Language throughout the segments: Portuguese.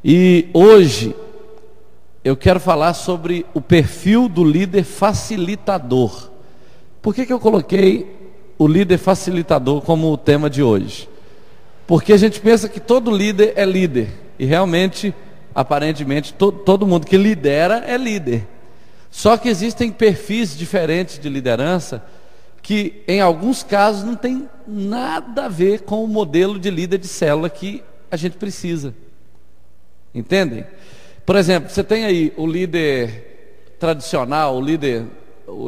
E hoje eu quero falar sobre o perfil do líder facilitador. Por que eu coloquei o líder facilitador como o tema de hoje? Porque a gente pensa que todo líder é líder, e realmente, aparentemente, todo mundo que lidera é líder. Só que existem perfis diferentes de liderança que, em alguns casos, não tem nada a ver com o modelo de líder de célula que a gente precisa. Entendem? Por exemplo, você tem aí o líder tradicional, o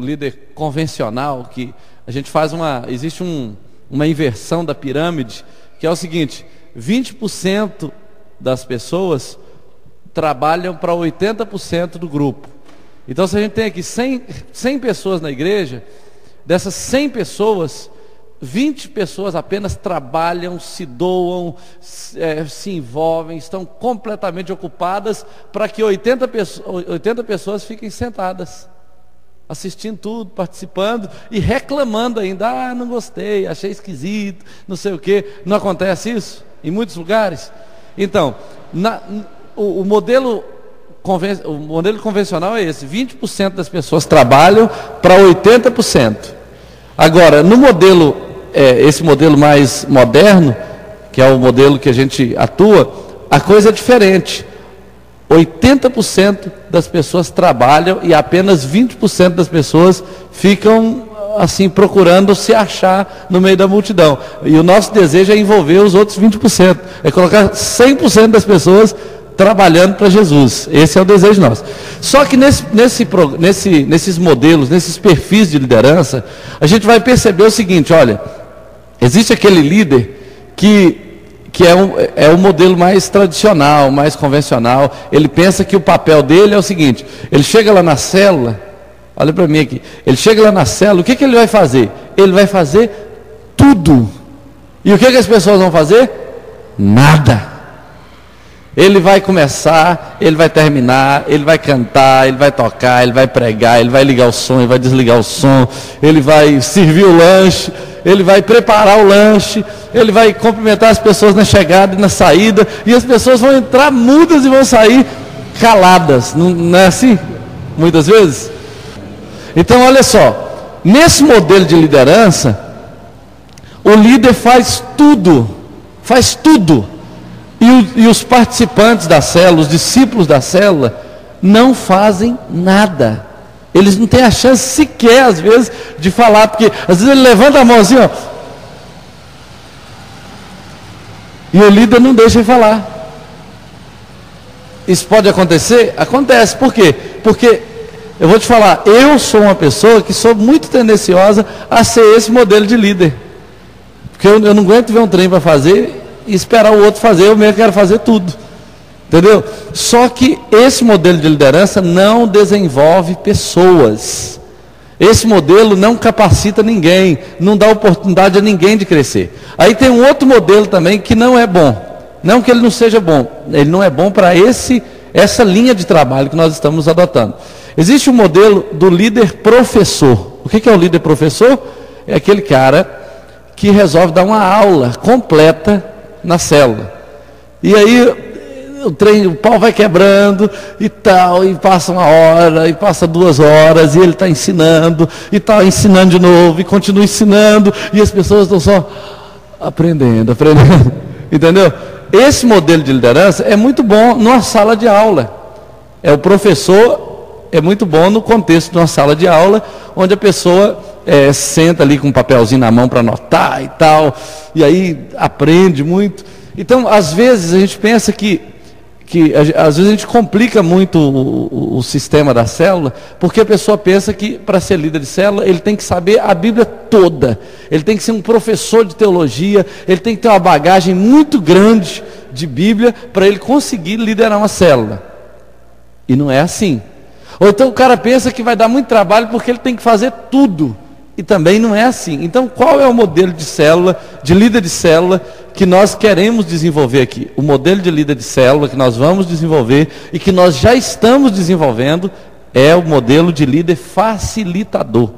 líder convencional, que a gente faz existe uma inversão da pirâmide, que é o seguinte: 20% das pessoas trabalham para 80% do grupo. Então, se a gente tem aqui 100 pessoas na igreja, dessas 100 pessoas, 20 pessoas apenas trabalham, se doam, se envolvem, estão completamente ocupadas para que 80 pessoas fiquem sentadas, assistindo tudo, participando e reclamando ainda: não gostei, achei esquisito, não sei o quê. Não acontece isso em muitos lugares? Então, o modelo convencional é esse: 20% das pessoas trabalham para 80%. Agora, no modelo, esse modelo mais moderno, que é o modelo que a gente atua, a coisa é diferente. 80% das pessoas trabalham e apenas 20% das pessoas ficam assim procurando se achar no meio da multidão. E o nosso desejo é envolver os outros 20%, é colocar 100% das pessoas trabalhando para Jesus. Esse é o desejo nosso. Só que nesses modelos, nesses perfis de liderança, a gente vai perceber o seguinte: olha, existe aquele líder que é o modelo mais tradicional, mais convencional. Ele pensa que o papel dele é o seguinte: ele chega lá na célula, olha para mim aqui, ele chega lá na célula, o que ele vai fazer? Ele vai fazer tudo. E o que as pessoas vão fazer? Nada. Ele vai começar, ele vai terminar, ele vai cantar, ele vai tocar, ele vai pregar, ele vai ligar o som, ele vai desligar o som, ele vai servir o lanche, ele vai preparar o lanche, ele vai cumprimentar as pessoas na chegada e na saída, e as pessoas vão entrar mudas e vão sair caladas. Não é assim? Muitas vezes? Então, olha só, nesse modelo de liderança, o líder faz tudo, e os participantes da célula, os discípulos da célula, não fazem nada. Eles não têm a chance sequer, às vezes, de falar, porque às vezes ele levanta a mão assim, ó, e o líder não deixa ele falar. Isso pode acontecer? Acontece. Por quê? Porque, eu vou te falar, eu sou uma pessoa que sou muito tendenciosa a ser esse modelo de líder. Porque eu não aguento ver um trem para fazer e esperar o outro fazer, eu mesmo quero fazer tudo. Entendeu? Só que esse modelo de liderança não desenvolve pessoas. Esse modelo não capacita ninguém, não dá oportunidade a ninguém de crescer. Aí tem um outro modelo também que não é bom. Não que ele não seja bom, ele não é bom para essa linha de trabalho que nós estamos adotando. Existe um modelo do líder professor. O que é o líder professor? É aquele cara que resolve dar uma aula completa na célula. E aí o pau vai quebrando e tal, e passa 1 hora, e passa 2 horas, e ele está ensinando, e está ensinando de novo, e continua ensinando, e as pessoas estão só aprendendo. Entendeu? Esse modelo de liderança é muito bom numa sala de aula. O professor é muito bom no contexto de uma sala de aula, onde a pessoa senta ali com um papelzinho na mão para anotar e tal, e aí aprende muito. Então, às vezes a gente pensa que às vezes a gente complica muito o sistema da célula, porque a pessoa pensa que para ser líder de célula ele tem que saber a Bíblia toda, ele tem que ser um professor de teologia, ele tem que ter uma bagagem muito grande de Bíblia para ele conseguir liderar uma célula. E não é assim. Ou então o cara pensa que vai dar muito trabalho porque ele tem que fazer tudo. E também não é assim. Então, qual é o modelo de célula, de líder de célula, que nós queremos desenvolver aqui? O modelo de líder de célula que nós vamos desenvolver e que nós já estamos desenvolvendo é o modelo de líder facilitador.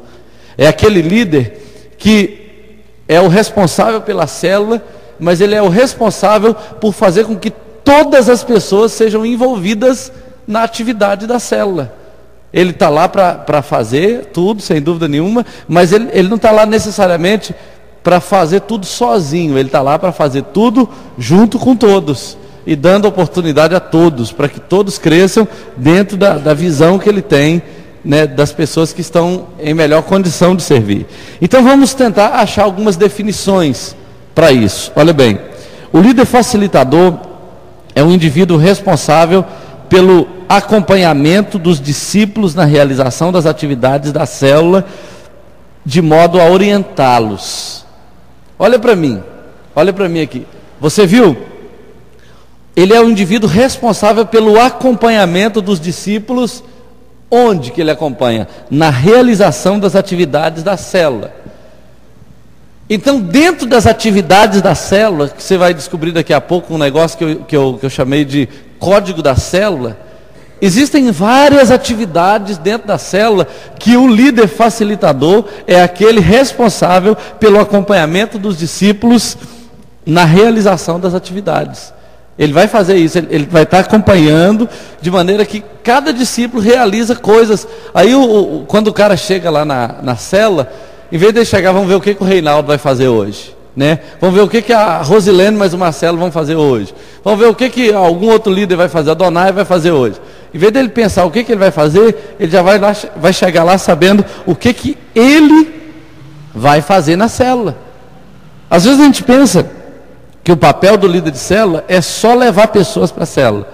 É aquele líder que é o responsável pela célula, mas ele é o responsável por fazer com que todas as pessoas sejam envolvidas na atividade da célula. Ele está lá para fazer tudo, sem dúvida nenhuma, mas ele não está lá necessariamente para fazer tudo sozinho, ele está lá para fazer tudo junto com todos, e dando oportunidade a todos, para que todos cresçam dentro da visão que ele tem, né, das pessoas que estão em melhor condição de servir. Então vamos tentar achar algumas definições para isso. Olha bem, o líder facilitador é um indivíduo responsável pelo acompanhamento dos discípulos na realização das atividades da célula, de modo a orientá-los. Olha para mim aqui. Você viu? Ele é o indivíduo responsável pelo acompanhamento dos discípulos. Onde que ele acompanha? Na realização das atividades da célula. Então, dentro das atividades da célula, que você vai descobrir daqui a pouco um negócio que eu chamei de código da célula, existem várias atividades dentro da célula que o líder facilitador é aquele responsável pelo acompanhamento dos discípulos na realização das atividades. Ele vai fazer isso, ele vai estar acompanhando de maneira que cada discípulo realiza coisas. Aí quando o cara chega lá na célula, em vez de ele chegar, vamos ver o que o Reinaldo vai fazer hoje, né? Vamos ver o que a Rosilene mais o Marcelo vão fazer hoje. Vamos ver o que algum outro líder vai fazer, a Donai vai fazer hoje. Em vez dele pensar o que ele vai fazer, ele já vai chegar lá sabendo o que ele vai fazer na célula. Às vezes a gente pensa que o papel do líder de célula é só levar pessoas para a célula,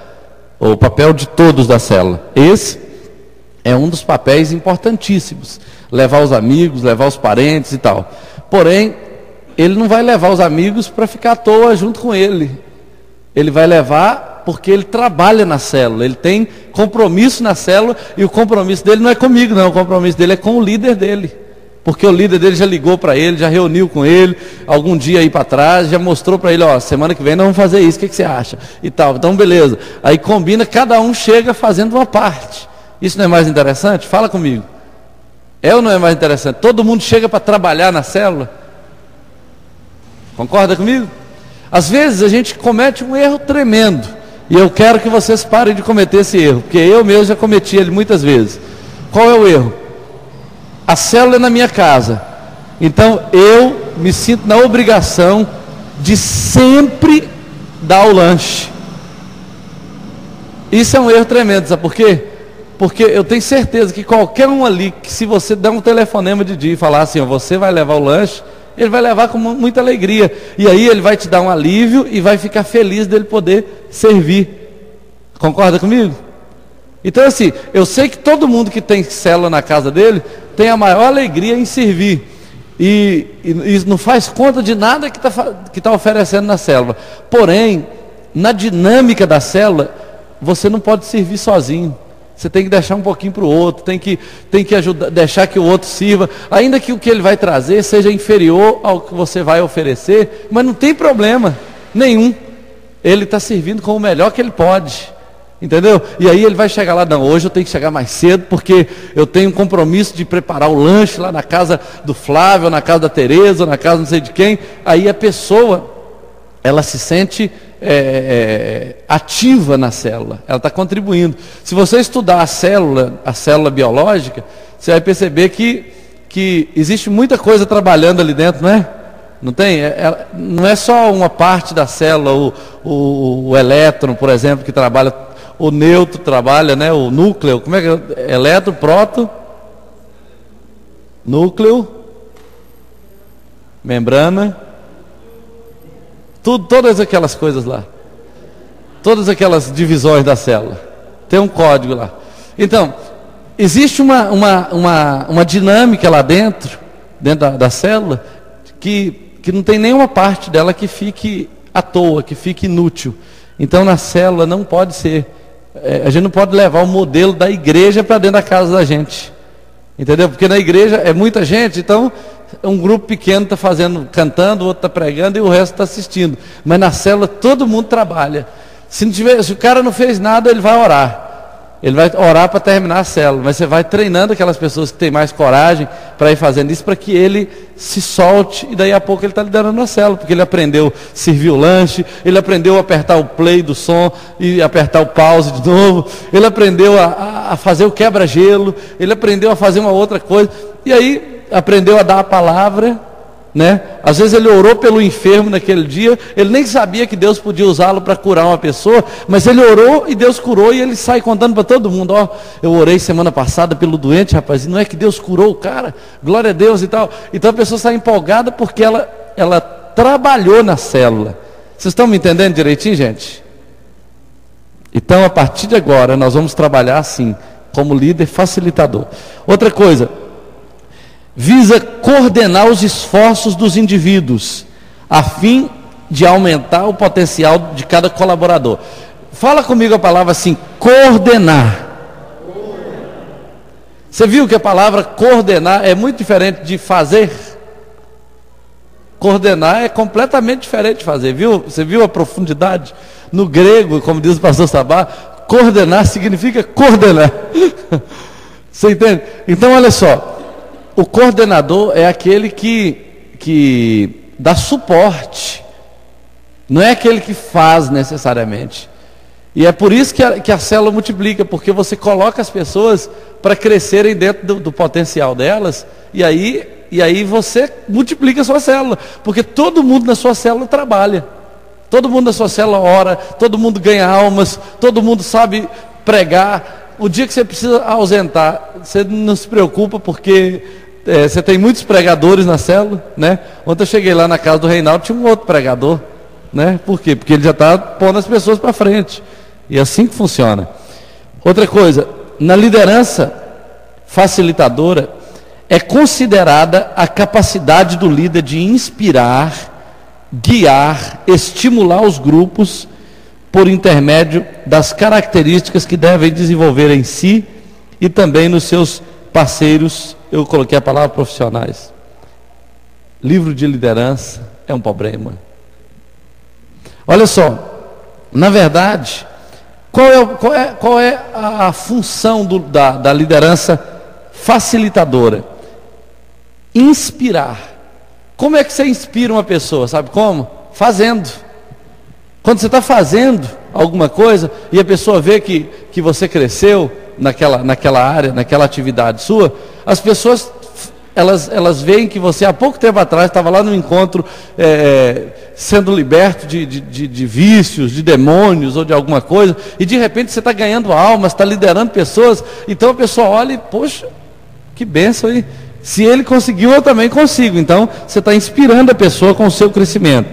ou o papel de todos da célula. Esse é um dos papéis importantíssimos, levar os amigos, levar os parentes e tal. Porém, ele não vai levar os amigos para ficar à toa junto com ele. Ele vai levar porque ele trabalha na célula, ele tem compromisso na célula, e o compromisso dele não é comigo não, o compromisso dele é com o líder dele. Porque o líder dele já ligou para ele, já reuniu com ele, algum dia aí para trás, já mostrou para ele, ó, semana que vem nós vamos fazer isso, o que você acha? E tal, então beleza. Aí combina, cada um chega fazendo uma parte. Isso não é mais interessante? Fala comigo. É ou não é mais interessante? Todo mundo chega para trabalhar na célula? Concorda comigo? Às vezes a gente comete um erro tremendo, e eu quero que vocês parem de cometer esse erro, porque eu mesmo já cometi ele muitas vezes. Qual é o erro? A célula é na minha casa, então eu me sinto na obrigação de sempre dar o lanche. Isso é um erro tremendo, sabe por quê? Porque eu tenho certeza que qualquer um ali, que se você der um telefonema de dia e falar assim, ó, você vai levar o lanche, ele vai levar com muita alegria, e aí ele vai te dar um alívio e vai ficar feliz dele poder servir. Concorda comigo? Então assim, eu sei que todo mundo que tem célula na casa dele tem a maior alegria em servir, e não faz conta de nada que tá oferecendo na célula. Porém, na dinâmica da célula, você não pode servir sozinho. Você tem que deixar um pouquinho para o outro, tem que ajudar, deixar que o outro sirva, ainda que o que ele vai trazer seja inferior ao que você vai oferecer, mas não tem problema nenhum. Ele está servindo com o melhor que ele pode, entendeu? E aí ele vai chegar lá, não, hoje eu tenho que chegar mais cedo, porque eu tenho um compromisso de preparar o lanche lá na casa do Flávio, ou na casa da Tereza, ou na casa não sei de quem. Aí a pessoa, ela se sente ativa na célula, ela está contribuindo. Se você estudar a célula biológica, você vai perceber que existe muita coisa trabalhando ali dentro, não é? Não tem? Não é só uma parte da célula, o elétron, por exemplo, que trabalha, o nêutron trabalha, né? O núcleo, como é que é? Elétron, próton, núcleo, membrana, todas aquelas coisas lá, todas aquelas divisões da célula, tem um código lá. Então, existe uma dinâmica lá dentro da célula, que não tem nenhuma parte dela que fique à toa, que fique inútil. Então na célula não pode ser, a gente não pode levar o modelo da igreja para dentro da casa da gente, entendeu? Porque na igreja é muita gente, então um grupo pequeno está cantando, o outro está pregando e o resto está assistindo. Mas na célula todo mundo trabalha. Se o cara não fez nada, ele vai orar. Ele vai orar para terminar a célula, mas você vai treinando aquelas pessoas que têm mais coragem para ir fazendo isso, para que ele se solte, e daí a pouco ele está liderando a célula, porque ele aprendeu a servir o lanche, ele aprendeu a apertar o play do som e apertar o pause de novo, ele aprendeu a fazer o quebra-gelo, ele aprendeu a fazer uma outra coisa, e aí aprendeu a dar a palavra, né? Às vezes ele orou pelo enfermo naquele dia, ele nem sabia que Deus podia usá-lo para curar uma pessoa, mas ele orou e Deus curou, e ele sai contando para todo mundo: ó, eu orei semana passada pelo doente, rapaz, e não é que Deus curou o cara, glória a Deus e tal. Então a pessoa sai empolgada porque ela trabalhou na célula. Vocês estão me entendendo direitinho, gente? Então a partir de agora nós vamos trabalhar assim, como líder facilitador. Outra coisa, visa coordenar os esforços dos indivíduos, a fim de aumentar o potencial de cada colaborador. Fala comigo a palavra assim: coordenar. Você viu que a palavra coordenar é muito diferente de fazer? Coordenar é completamente diferente de fazer, viu? Você viu a profundidade? No grego, como diz o pastor Sabá, coordenar significa coordenar. Você entende? Então olha só, o coordenador é aquele que dá suporte, não é aquele que faz necessariamente. E é por isso que a célula multiplica, porque você coloca as pessoas para crescerem dentro do potencial delas, e aí você multiplica a sua célula, porque todo mundo na sua célula trabalha, todo mundo na sua célula ora, todo mundo ganha almas, todo mundo sabe pregar. O dia que você precisa ausentar, você não se preocupa, porque você tem muitos pregadores na célula, né? Ontem eu cheguei lá na casa do Reinaldo, tinha um outro pregador, né? Por quê? Porque ele já está pondo as pessoas para frente, e é assim que funciona. Outra coisa, na liderança facilitadora, é considerada a capacidade do líder de inspirar, guiar, estimular os grupos por intermédio das características que devem desenvolver em si e também nos seus parceiros. Eu coloquei a palavra profissionais. Livro de liderança é um problema. Olha só, na verdade, qual é a função da liderança facilitadora? Inspirar. Como é que você inspira uma pessoa? Sabe como? Fazendo. Quando você está fazendo alguma coisa e a pessoa vê que você cresceu naquela área, naquela atividade sua, as pessoas elas veem que você há pouco tempo atrás estava lá no encontro sendo liberto de vícios, de demônios ou de alguma coisa, e de repente você está ganhando almas, está liderando pessoas. Então a pessoa olha e, poxa, que bênção aí, se ele conseguiu, eu também consigo. Então você está inspirando a pessoa com o seu crescimento,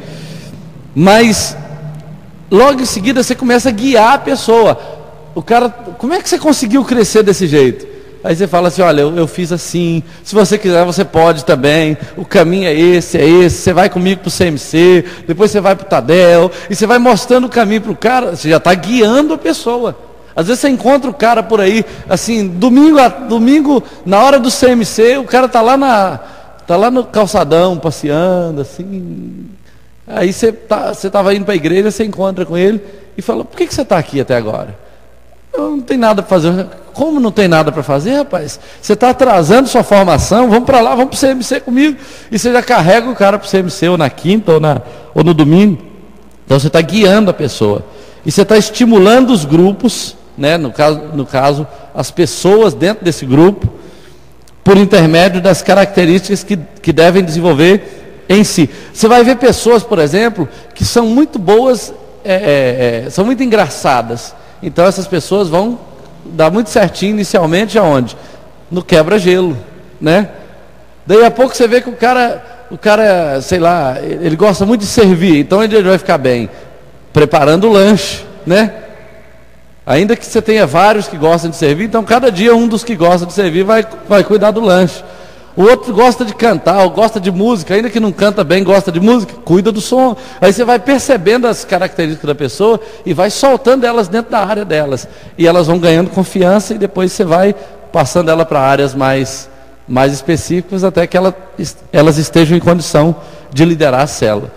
mas logo em seguida você começa a guiar a pessoa. O cara, como é que você conseguiu crescer desse jeito? Aí você fala assim: olha, eu fiz assim, se você quiser você pode também, o caminho é esse, você vai comigo para o CMC, depois você vai para o Tadel, e você vai mostrando o caminho para o cara, você já está guiando a pessoa. Às vezes você encontra o cara por aí, assim, domingo na hora do CMC, o cara está lá no calçadão, passeando, assim. Aí você estava indo para a igreja, você encontra com ele e fala: por que você está aqui até agora? Eu não tenho nada para fazer. Como não tem nada para fazer, rapaz? Você está atrasando sua formação, vamos para lá, vamos para o CMC comigo. E você já carrega o cara para o CMC, ou na quinta, ou no domingo. Então você está guiando a pessoa. E você está estimulando os grupos, né? No caso, as pessoas dentro desse grupo, por intermédio das características que devem desenvolver em si. Você vai ver pessoas, por exemplo, que são muito boas, são muito engraçadas. Então essas pessoas vão dar muito certinho inicialmente aonde? No quebra-gelo, né? Daí a pouco você vê que o cara, sei lá, ele gosta muito de servir, então ele vai ficar bem preparando o lanche, né? Ainda que você tenha vários que gostam de servir, então cada dia um dos que gosta de servir vai cuidar do lanche. O outro gosta de cantar, ou gosta de música, ainda que não canta bem, gosta de música, cuida do som. Aí você vai percebendo as características da pessoa e vai soltando elas dentro da área delas. E elas vão ganhando confiança, e depois você vai passando ela para áreas mais específicas, até que elas estejam em condição de liderar a célula.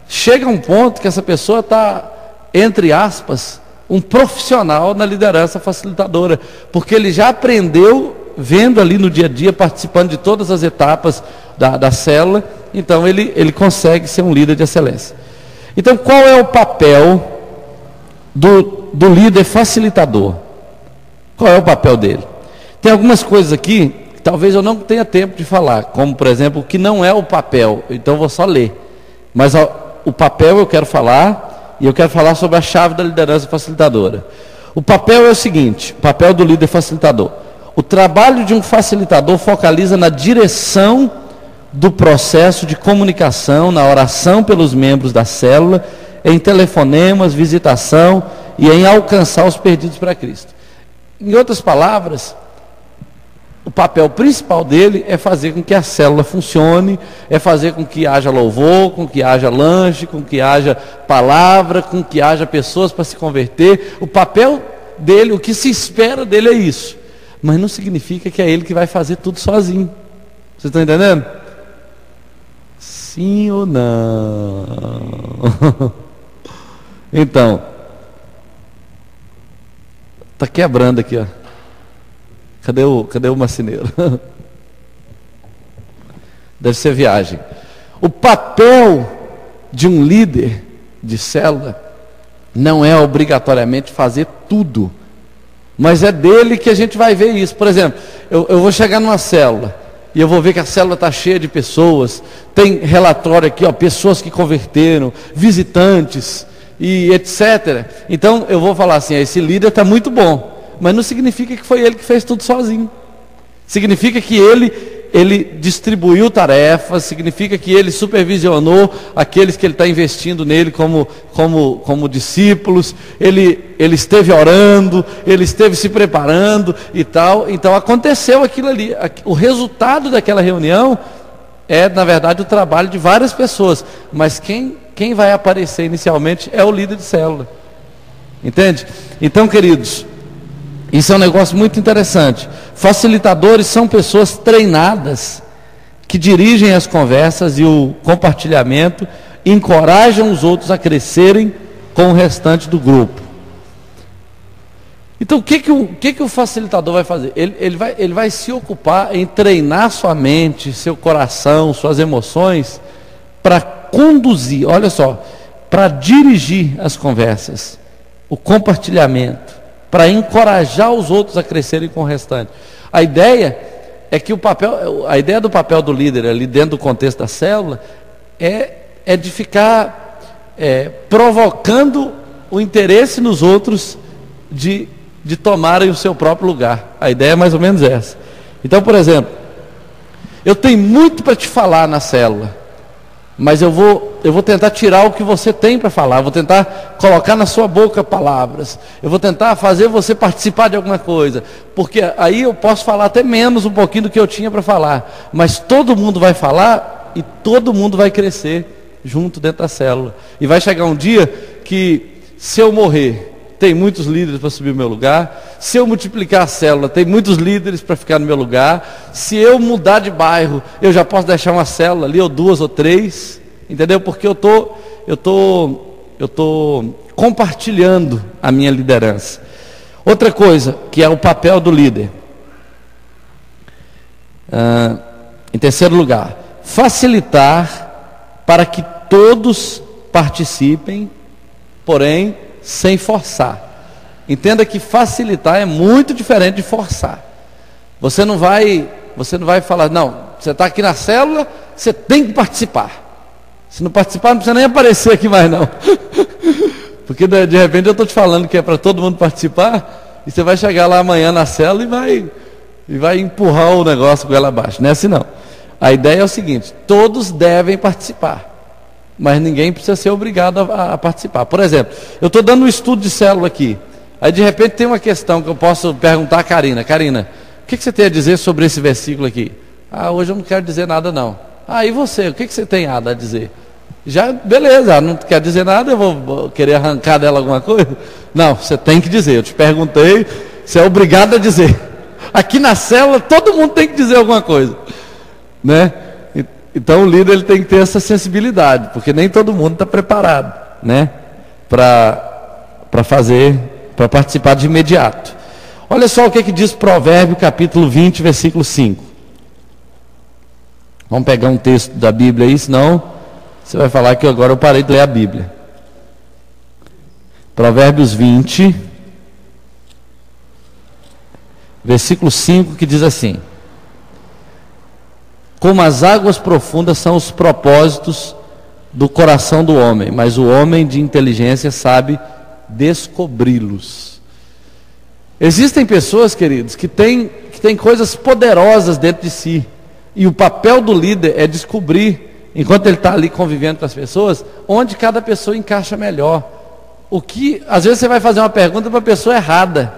Chega um ponto que essa pessoa está, entre aspas, um profissional na liderança facilitadora, porque ele já aprendeu vendo ali no dia a dia, participando de todas as etapas da célula, então ele consegue ser um líder de excelência. Então, qual é o papel do líder facilitador? Qual é o papel dele? Tem algumas coisas aqui que talvez eu não tenha tempo de falar, como por exemplo, o que não é o papel, então eu vou só ler. Mas o papel eu quero falar, e eu quero falar sobre a chave da liderança facilitadora. O papel é o seguinte, o papel do líder facilitador. O trabalho de um facilitador focaliza na direção do processo de comunicação, na oração pelos membros da célula, em telefonemas, visitação e em alcançar os perdidos para Cristo. Em outras palavras, o papel principal dele é fazer com que a célula funcione, é fazer com que haja louvor, com que haja lanche, com que haja palavra, com que haja pessoas para se converter. O papel dele, o que se espera dele é isso. Mas não significa que é ele que vai fazer tudo sozinho. Vocês estão entendendo? Sim ou não? Então, está quebrando aqui, ó. Cadê o marceneiro? Deve ser viagem. O papel de um líder de célula não é obrigatoriamente fazer tudo, mas é dele que a gente vai ver isso. Por exemplo, eu vou chegar numa célula e eu vou ver que a célula está cheia de pessoas, tem relatório aqui, ó, pessoas que converteram, visitantes e etc. Então eu vou falar assim, esse líder está muito bom, mas não significa que foi ele que fez tudo sozinho. Significa que ele distribuiu tarefas, significa que ele supervisionou aqueles que ele está investindo nele como discípulos, ele esteve orando, ele esteve se preparando e tal. Então aconteceu aquilo ali. O resultado daquela reunião é, na verdade, o trabalho de várias pessoas, mas quem vai aparecer inicialmente é o líder de célula. Entende? Então, queridos, isso é um negócio muito interessante. Facilitadores são pessoas treinadas que dirigem as conversas e o compartilhamento, encorajam os outros a crescerem com o restante do grupo. Então, o que o facilitador vai fazer? Ele vai se ocupar em treinar sua mente, seu coração, suas emoções, para conduzir, olha só, para dirigir as conversas, o compartilhamento, para encorajar os outros a crescerem com o restante. A ideia é que a ideia do papel do líder ali dentro do contexto da célula é de ficar provocando o interesse nos outros de tomarem o seu próprio lugar. A ideia é mais ou menos essa. Então, por exemplo, eu tenho muito para te falar na célula, mas eu vou tentar tirar o que você tem para falar, eu vou tentar colocar na sua boca palavras, eu vou tentar fazer você participar de alguma coisa, porque aí eu posso falar até menos um pouquinho do que eu tinha para falar, mas todo mundo vai falar e todo mundo vai crescer junto dentro da célula. E vai chegar um dia que, se eu morrer, tem muitos líderes para subir no meu lugar. Se eu multiplicar a célula, tem muitos líderes para ficar no meu lugar. Se eu mudar de bairro, eu já posso deixar uma célula ali, ou duas ou três, entendeu? Porque eu tô compartilhando a minha liderança. Outra coisa, que é o papel do líder. Em terceiro lugar, facilitar para que todos participem, porém sem forçar. Entenda que facilitar é muito diferente de forçar. Você não vai falar, não, você está aqui na célula, você tem que participar. Se não participar, não precisa nem aparecer aqui mais não. Porque de repente eu estou te falando que é para todo mundo participar, e você vai chegar lá amanhã na célula e vai empurrar o negócio com ela abaixo. Não é assim não. A ideia é o seguinte, todos devem participar, mas ninguém precisa ser obrigado a participar. Por exemplo, eu estou dando um estudo de célula aqui, aí de repente tem uma questão que eu posso perguntar a Karina. Karina, o que você tem a dizer sobre esse versículo aqui? Hoje eu não quero dizer nada não. E você, o que você tem a dizer? Já, beleza, ela não quer dizer nada, eu vou querer arrancar dela alguma coisa? Não, você tem que dizer, eu te perguntei, você é obrigado a dizer. Aqui na célula todo mundo tem que dizer alguma coisa, né? Então o líder ele tem que ter essa sensibilidade, porque nem todo mundo está preparado, né, para fazer para participar de imediato. Olha só o que diz Provérbio capítulo 20, versículo 5. Vamos pegar um texto da Bíblia aí, senão você vai falar que agora eu parei de ler a Bíblia. Provérbios 20, versículo 5, que diz assim: como as águas profundas são os propósitos do coração do homem, mas o homem de inteligência sabe descobri-los. Existem pessoas, queridos, que têm coisas poderosas dentro de si, e o papel do líder é descobrir, enquanto ele está ali convivendo com as pessoas, onde cada pessoa encaixa melhor. Às vezes você vai fazer uma pergunta para a pessoa errada,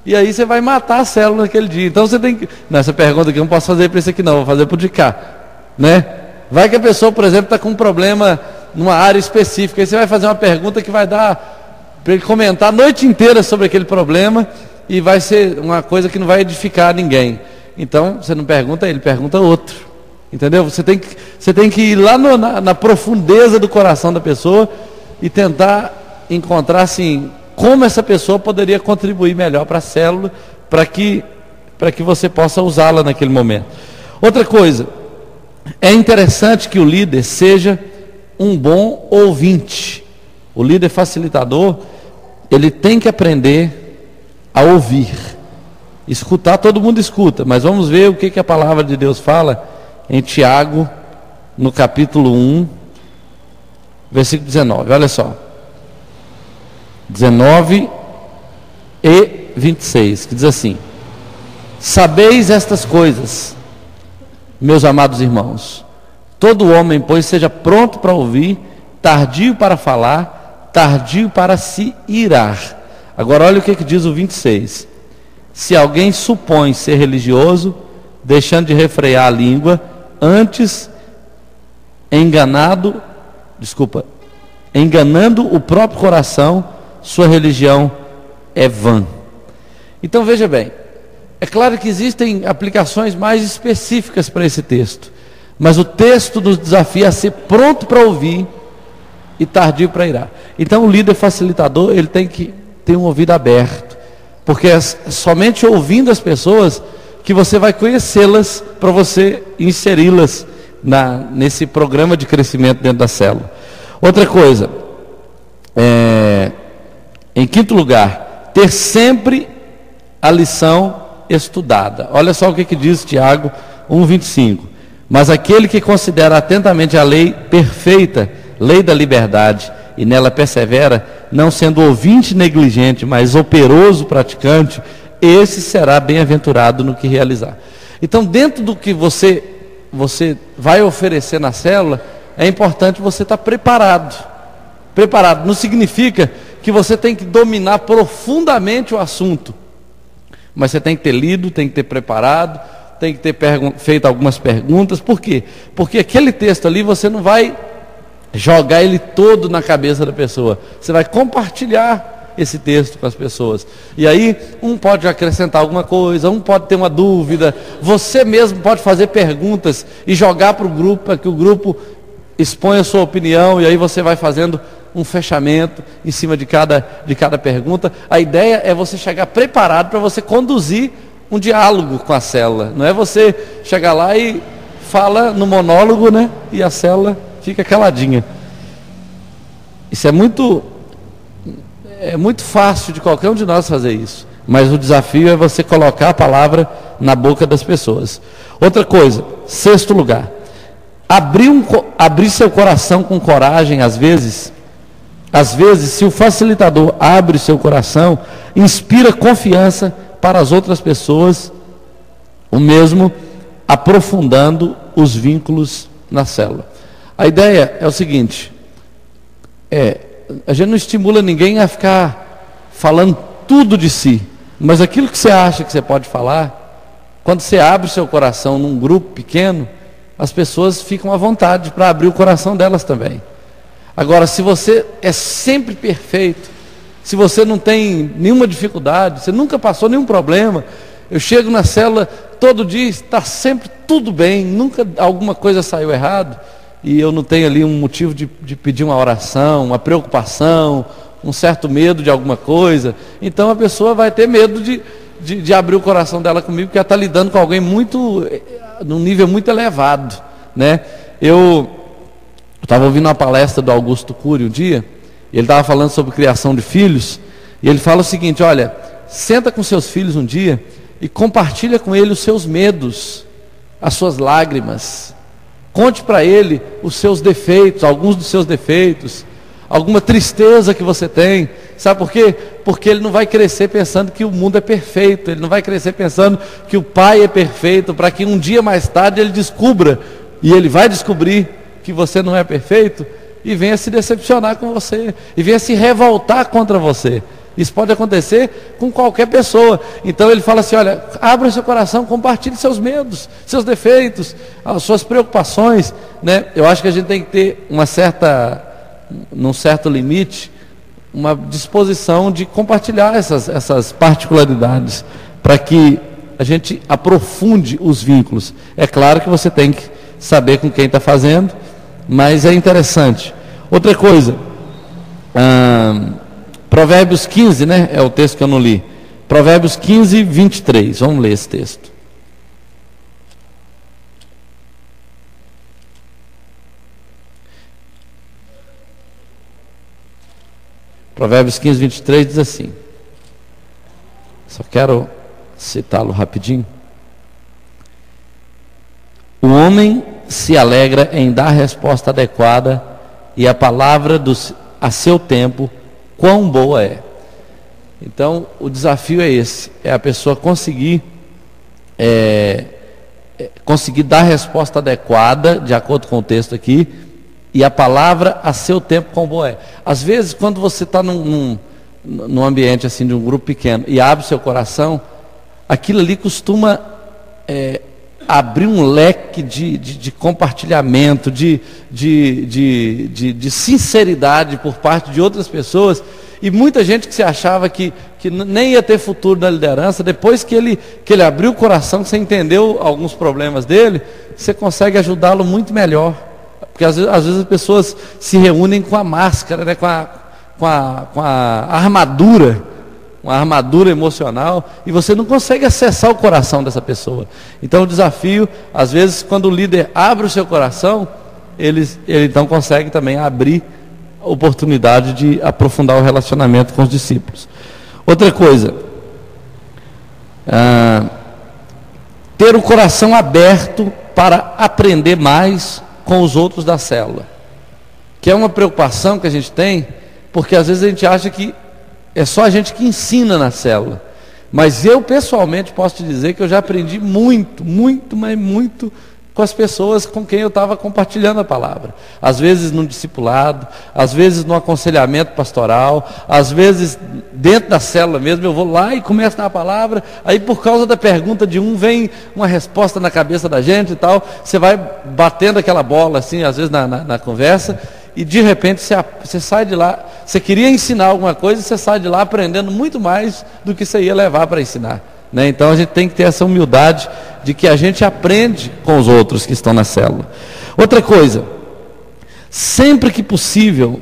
e aí você vai matar a célula naquele dia. Então você tem que, nessa pergunta aqui eu não posso fazer para esse aqui não, vou fazer para o de cá, né? Vai que a pessoa, por exemplo, está com um problema numa área específica, aí você vai fazer uma pergunta que vai dar para ele comentar a noite inteira sobre aquele problema, e vai ser uma coisa que não vai edificar ninguém. Então você não pergunta ele, pergunta outro, entendeu? Você tem que ir lá na profundeza do coração da pessoa e tentar encontrar assim, como essa pessoa poderia contribuir melhor para a célula, para que você possa usá-la naquele momento. Outra coisa, é interessante que o líder seja um bom ouvinte. O líder facilitador, ele tem que aprender a ouvir. Escutar, todo mundo escuta, mas vamos ver o que a palavra de Deus fala em Tiago, no capítulo 1, versículo 19. Olha só, 19 e 26, que diz assim: sabeis estas coisas, meus amados irmãos, todo homem, pois, seja pronto para ouvir, tardio para falar, tardio para se irar. Agora olha o que diz o 26. Se alguém supõe ser religioso, deixando de refrear a língua, antes enganando o próprio coração, sua religião é vã. Então veja bem, é claro que existem aplicações mais específicas para esse texto, mas o texto nos desafia a ser pronto para ouvir e tardio para irar. Então o líder facilitador, ele tem que ter um ouvido aberto, porque é somente ouvindo as pessoas que você vai conhecê-las, para você inseri-las nesse programa de crescimento dentro da célula. Outra coisa, em quinto lugar, ter sempre a lição estudada. Olha só o que diz Tiago 1,25. Mas aquele que considera atentamente a lei perfeita, lei da liberdade, e nela persevera, não sendo ouvinte negligente, mas operoso praticante, esse será bem-aventurado no que realizar. Então, dentro do que você vai oferecer na célula, é importante você estar preparado. Preparado não significa que você tem que dominar profundamente o assunto, mas você tem que ter lido, tem que ter preparado, tem que ter feito algumas perguntas. Por quê? Porque aquele texto ali você não vai jogar ele todo na cabeça da pessoa, você vai compartilhar esse texto com as pessoas, e aí um pode acrescentar alguma coisa, um pode ter uma dúvida, você mesmo pode fazer perguntas e jogar para o grupo, para que o grupo exponha a sua opinião, e aí você vai fazendo um fechamento em cima de cada pergunta. A ideia é você chegar preparado para você conduzir um diálogo com a célula, não é você chegar lá e fala no monólogo, né, e a célula fica caladinha. Isso é muito fácil de qualquer um de nós fazer isso, mas o desafio é você colocar a palavra na boca das pessoas. Outra coisa, sexto lugar, abrir seu coração com coragem. Às vezes, se o facilitador abre seu coração, inspira confiança para as outras pessoas, o mesmo aprofundando os vínculos na célula. A ideia é o seguinte, a gente não estimula ninguém a ficar falando tudo de si, mas aquilo que você acha que você pode falar, quando você abre seu coração num grupo pequeno, as pessoas ficam à vontade para abrir o coração delas também. Agora, se você é sempre perfeito, se você não tem nenhuma dificuldade, você nunca passou nenhum problema, eu chego na célula todo dia, está sempre tudo bem, nunca alguma coisa saiu errado, e eu não tenho ali um motivo de pedir uma oração, uma preocupação, um certo medo de alguma coisa, então a pessoa vai ter medo de abrir o coração dela comigo, porque ela está lidando com alguém num nível muito elevado, né? Eu estava ouvindo uma palestra do Augusto Cury um dia, e ele estava falando sobre criação de filhos, e ele fala o seguinte: olha, senta com seus filhos um dia e compartilha com ele os seus medos, as suas lágrimas. Conte para ele os seus defeitos, alguns dos seus defeitos, alguma tristeza que você tem. Sabe por quê? Porque ele não vai crescer pensando que o mundo é perfeito, ele não vai crescer pensando que o pai é perfeito, para que um dia mais tarde ele descubra, e ele vai descobrir que você não é perfeito, e venha se decepcionar com você, e venha se revoltar contra você. Isso pode acontecer com qualquer pessoa. Então ele fala assim: olha, abra seu coração, compartilhe seus medos, seus defeitos, as suas preocupações, né? Eu acho que a gente tem que ter num certo limite, uma disposição de compartilhar essas particularidades, para que a gente aprofunde os vínculos. É claro que você tem que saber com quem está fazendo, mas é interessante. Outra coisa, Provérbios 15, né? É o texto que eu não li. Provérbios 15, 23. Vamos ler esse texto. Provérbios 15, 23 diz assim. Só quero citá-lo rapidinho. O homem se alegra em dar resposta adequada, e a palavra a seu tempo, quão boa é. Então o desafio é esse, é a pessoa conseguir dar a resposta adequada, de acordo com o texto aqui, e a palavra a seu tempo, quão boa é. Às vezes, quando você está num ambiente assim, de um grupo pequeno, e abre seu coração, aquilo ali costuma abrir um leque de compartilhamento, de sinceridade por parte de outras pessoas. E muita gente que se achava que nem ia ter futuro na liderança, depois que ele abriu o coração, que você entendeu alguns problemas dele, você consegue ajudá-lo muito melhor. Porque às vezes as pessoas se reúnem com a máscara, né, com a armadura, uma armadura emocional, e você não consegue acessar o coração dessa pessoa. Então o desafio, às vezes, quando o líder abre o seu coração, ele então consegue também abrir a oportunidade de aprofundar o relacionamento com os discípulos. Outra coisa, ter o coração aberto para aprender mais com os outros da célula, que é uma preocupação que a gente tem, porque às vezes a gente acha que é só a gente que ensina na célula. Mas eu pessoalmente posso te dizer que eu já aprendi muito, mas muito com as pessoas com quem eu estava compartilhando a palavra. Às vezes num discipulado, às vezes no aconselhamento pastoral, às vezes dentro da célula mesmo, eu vou lá e começo a dar a palavra, aí por causa da pergunta de um, vem uma resposta na cabeça da gente e tal, você vai batendo aquela bola assim, às vezes na conversa, e de repente você sai de lá, você queria ensinar alguma coisa, e você sai de lá aprendendo muito mais do que você ia levar para ensinar, né? Então a gente tem que ter essa humildade de que a gente aprende com os outros que estão na célula. Outra coisa, sempre que possível,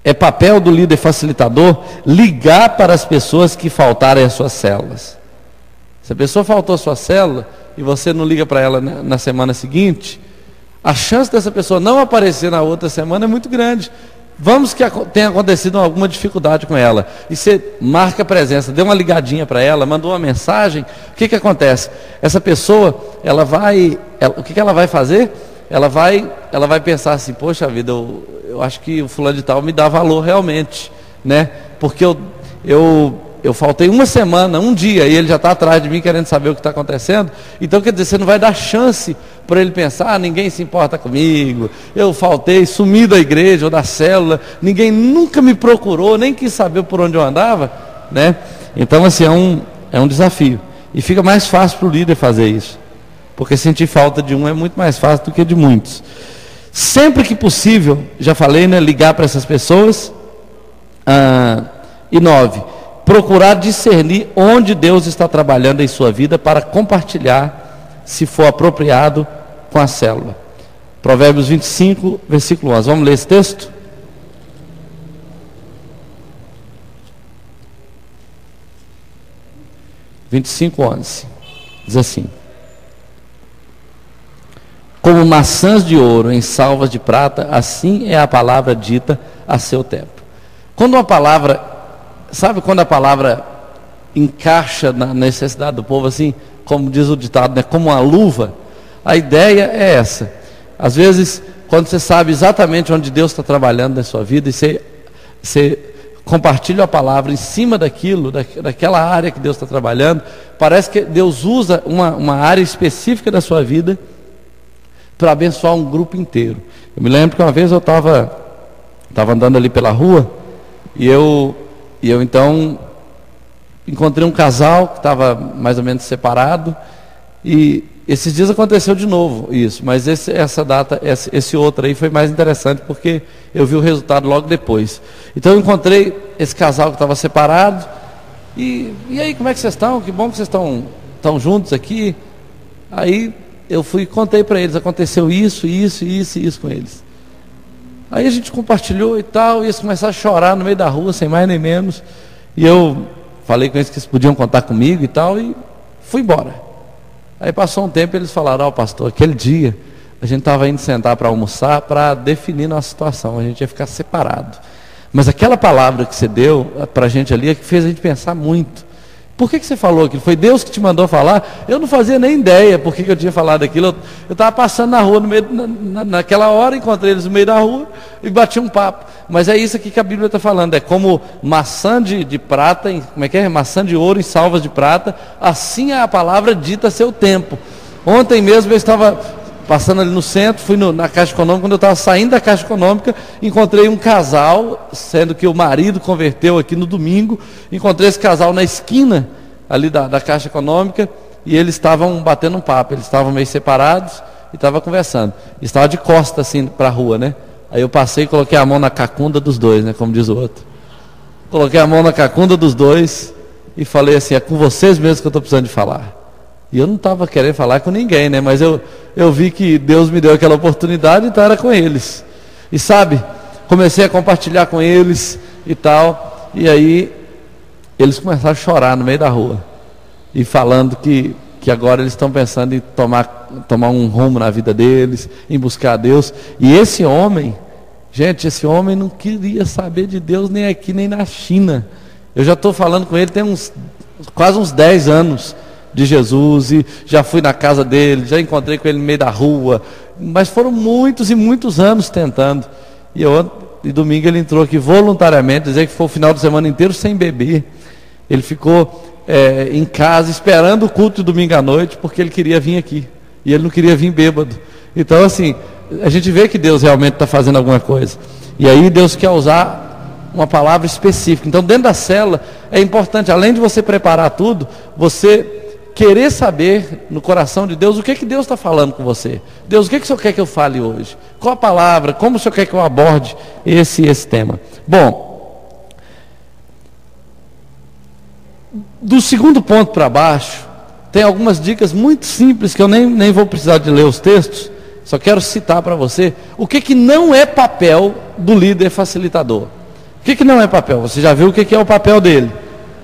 é papel do líder facilitador ligar para as pessoas que faltarem às suas células. Se a pessoa faltou à sua célula e você não liga para ela na semana seguinte, a chance dessa pessoa não aparecer na outra semana é muito grande. Vamos que tenha acontecido alguma dificuldade com ela, e você marca a presença, deu uma ligadinha para ela, mandou uma mensagem. O que acontece? Essa pessoa, o que ela vai fazer? Ela vai pensar assim: poxa vida, eu acho que o fulano de tal me dá valor realmente, né? Porque eu faltei uma semana, um dia, e ele já está atrás de mim querendo saber o que está acontecendo. Então, quer dizer, você não vai dar chance para ele pensar: ninguém se importa comigo, eu faltei, sumi da igreja ou da célula, ninguém nunca me procurou, nem quis saber por onde eu andava, né? Então, assim, é um desafio, e fica mais fácil para o líder fazer isso, porque sentir falta de um é muito mais fácil do que de muitos. Sempre que possível, já falei, né, ligar para essas pessoas. E 9, procurar discernir onde Deus está trabalhando em sua vida para compartilhar, se for apropriado, com a célula. Provérbios 25, versículo 11. Vamos ler esse texto? 25:11. Diz assim: como maçãs de ouro em salvas de prata, assim é a palavra dita a seu tempo. Quando uma palavra, sabe quando a palavra encaixa na necessidade do povo, assim, como diz o ditado, né, como uma luva? A ideia é essa. Às vezes, quando você sabe exatamente onde Deus está trabalhando na sua vida, e você compartilha a palavra em cima daquilo, daquela área que Deus está trabalhando, parece que Deus usa uma área específica da sua vida para abençoar um grupo inteiro. Eu me lembro que uma vez eu estava andando ali pela rua, e eu então encontrei um casal que estava mais ou menos separado, e esses dias aconteceu de novo isso, mas esse outro aí foi mais interessante, porque eu vi o resultado logo depois. Então eu encontrei esse casal que estava separado, e aí, como é que vocês estão? Que bom que vocês estão juntos aqui. Aí eu fui e contei para eles, aconteceu isso com eles. Aí a gente compartilhou e tal, e eles começaram a chorar no meio da rua, sem mais nem menos, e eu falei com eles que eles podiam contar comigo e tal, e fui embora. Aí passou um tempo, eles falaram: pastor, aquele dia a gente estava indo sentar para almoçar, para definir nossa situação, a gente ia ficar separado, mas aquela palavra que você deu para a gente ali é que fez a gente pensar muito. Por que você falou aquilo? Foi Deus que te mandou falar? Eu não fazia nem ideia por que eu tinha falado aquilo. Eu estava passando na rua, naquela hora, encontrei eles no meio da rua e bati um papo. Mas é isso aqui que a Bíblia está falando. É como maçã de prata, como é que é? Maçã de ouro em salvas de prata. Assim é a palavra dita a seu tempo. Ontem mesmo eu estava passando ali no centro, fui na Caixa Econômica. Quando eu estava saindo da Caixa Econômica, encontrei um casal, sendo que o marido converteu aqui no domingo. Encontrei esse casal na esquina ali da Caixa Econômica, e eles estavam batendo um papo, eles estavam meio separados e estavam conversando. Estava de costas assim para a rua, né? Aí eu passei e coloquei a mão na cacunda dos dois, né? Como diz o outro. Coloquei a mão na cacunda dos dois e falei assim: é com vocês mesmo que eu estou precisando de falar. E eu não estava querendo falar com ninguém, né? Mas eu vi que Deus me deu aquela oportunidade, então era com eles. E sabe, comecei a compartilhar com eles e tal. E aí eles começaram a chorar no meio da rua, e falando que agora eles estão pensando em tomar um rumo na vida deles, em buscar a Deus. E esse homem, gente, esse homem não queria saber de Deus nem aqui nem na China. Eu já estou falando com ele tem quase uns 10 anos de Jesus, e já fui na casa dele, já encontrei com ele no meio da rua, mas foram muitos e muitos anos tentando. E domingo ele entrou aqui voluntariamente, dizer que foi o final de semana inteiro sem beber. Ele ficou em casa esperando o culto de domingo à noite, porque ele queria vir aqui, e ele não queria vir bêbado. Então assim, a gente vê que Deus realmente está fazendo alguma coisa, e aí Deus quer usar uma palavra específica. Então dentro da célula é importante, além de você preparar tudo, você querer saber no coração de Deus o que Deus está falando com você. Deus, o que o Senhor quer que eu fale hoje? Qual a palavra? Como o Senhor quer que eu aborde esse tema? Bom, do segundo ponto para baixo, tem algumas dicas muito simples, que eu nem vou precisar de ler os textos, só quero citar para você o que não é papel do líder facilitador. O que não é papel? Você já viu o que é o papel dele?